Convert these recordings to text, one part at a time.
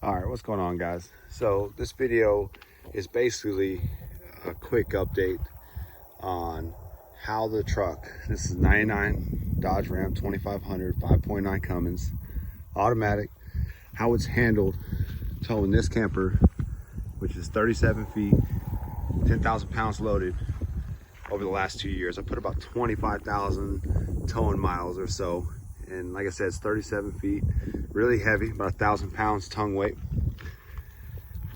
All right, what's going on, guys? So this video is basically a quick update on how the truck, this is 99 Dodge Ram 2500 5.9 Cummins automatic, how it's handled towing this camper, which is 37 feet, 10,000 pounds loaded over the last 2 years. I put about 25,000 towing miles or so. And like I said, it's 37 feet, really heavy, about 1,000 pounds tongue weight.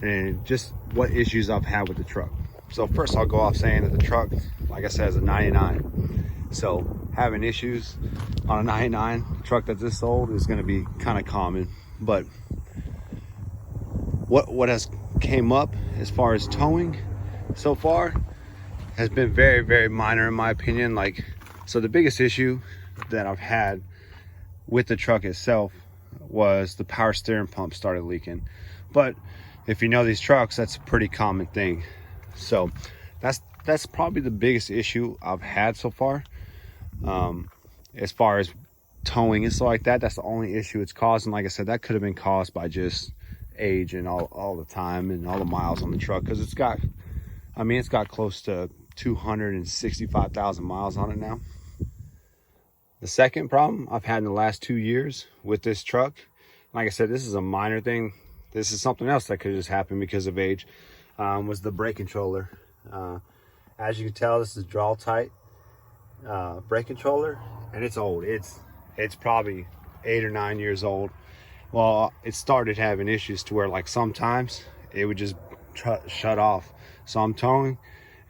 And just what issues I've had with the truck. So first I'll go off saying that the truck, like I said, is a 99. So having issues on a 99 truck that's this old is gonna be kind of common. But what has came up as far as towing so far has been very, very minor in my opinion. So the biggest issue that I've had with the truck itself was the power steering pump started leaking. But if you know these trucks, that's a pretty common thing. So that's probably the biggest issue I've had so far. As far as towing and stuff like that, that's the only issue it's caused. And like I said, that could have been caused by just age and all the time and all the miles on the truck, because it's got close to 265,000 miles on it now. The second problem I've had in the last 2 years with this truck, like I said, this is a minor thing. This is something else that could just happen because of age, was the brake controller. As you can tell, this is draw tight brake controller, and it's old. It's probably 8 or 9 years old. Well, it started having issues to where like sometimes it would just shut off. So I'm towing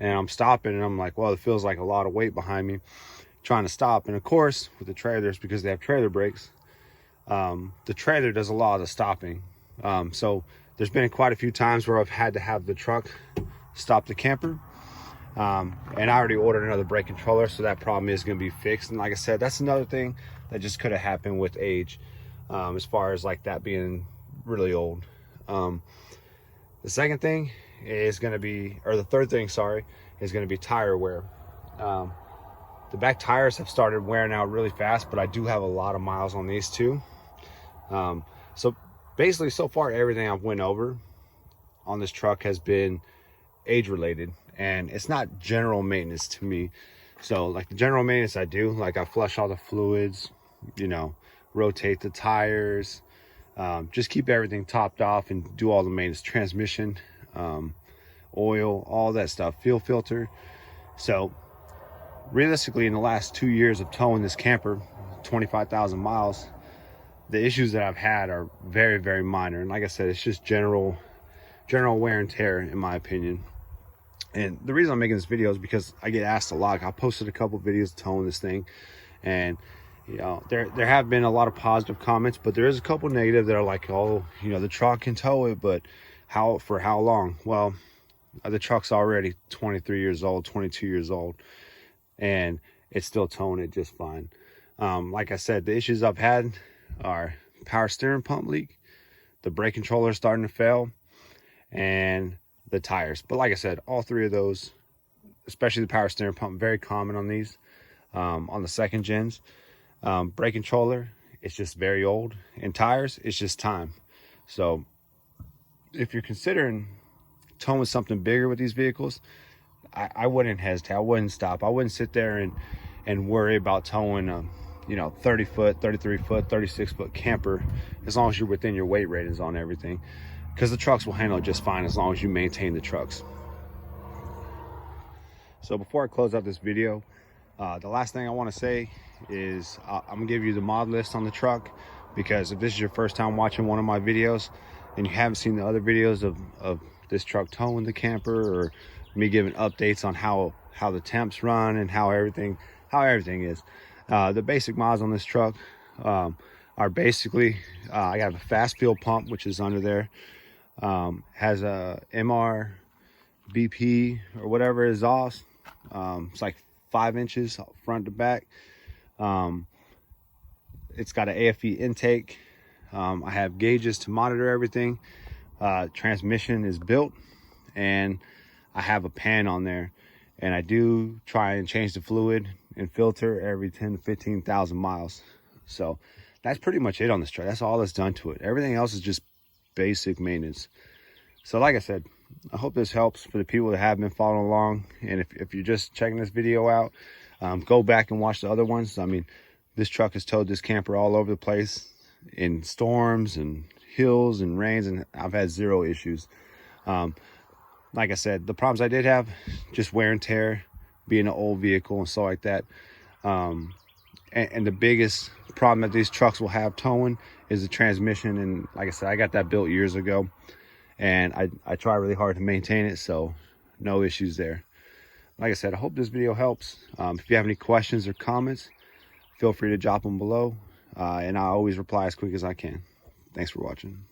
and I'm stopping and I'm like, well, it feels like a lot of weight behind me trying to stop. And of course with the trailers, because they have trailer brakes, the trailer does a lot of the stopping. So there's been quite a few times where I've had to have the truck stop the camper. And I already ordered another brake controller, so that problem is going to be fixed. And like I said, that's another thing that just could have happened with age, as far as like that being really old. The second thing is going to be, or the third thing, sorry, is going to be tire wear. The back tires have started wearing out really fast, but I do have a lot of miles on these too. So basically so far everything I've went over on this truck has been age related, and it's not general maintenance to me. So like the general maintenance I do, like I flush all the fluids, rotate the tires, just keep everything topped off and do all the maintenance, transmission, oil, all that stuff, fuel filter. So realistically, in the last 2 years of towing this camper, 25,000 miles, the issues that I've had are very, very minor. And like I said, it's just general wear and tear, in my opinion. And the reason I'm making this video is because I get asked a lot. I posted a couple videos towing this thing, and there have been a lot of positive comments, but there is a couple negative that are like, oh, the truck can tow it, but for how long? Well, the truck's already 23 years old, 22 years old, and it's still towing it just fine. Like I said, the issues I've had are power steering pump leak, the brake controller starting to fail, and the tires. But like I said, all three of those, especially the power steering pump, very common on these, on the second gens. Brake controller, it's just very old, and tires, it's just time. So if you're considering towing something bigger with these vehicles, I wouldn't hesitate. I wouldn't stop. I wouldn't sit there and worry about towing 30 foot, 33 foot, 36 foot camper, as long as you're within your weight ratings on everything, because the trucks will handle it just fine as long as you maintain the trucks. So before I close out this video, the last thing I want to say is I'm gonna give you the mod list on the truck, because if this is your first time watching one of my videos and you haven't seen the other videos of this truck towing the camper, or me giving updates on how the temps run and how everything is, the basic mods on this truck are basically, I got a fast fuel pump, which is under there, has a MR BP or whatever is off. It's like 5 inches front to back. It's got an AFE intake. I have gauges to monitor everything. Transmission is built, and I have a pan on there, and I do try and change the fluid and filter every 10 to 15,000 miles. So that's pretty much it on this truck. That's all that's done to it. Everything else is just basic maintenance. So like I said, I hope this helps for the people that have been following along. And if you're just checking this video out, go back and watch the other ones. I mean, this truck has towed this camper all over the place in storms and hills and rains, and I've had zero issues. Like I said, the problems I did have, just wear and tear, being an old vehicle and stuff like that. And the biggest problem that these trucks will have towing is the transmission. And like I said, I got that built years ago, and I try really hard to maintain it, so no issues there. Like I said, I hope this video helps. If you have any questions or comments, feel free to drop them below, and I always reply as quick as I can. Thanks for watching.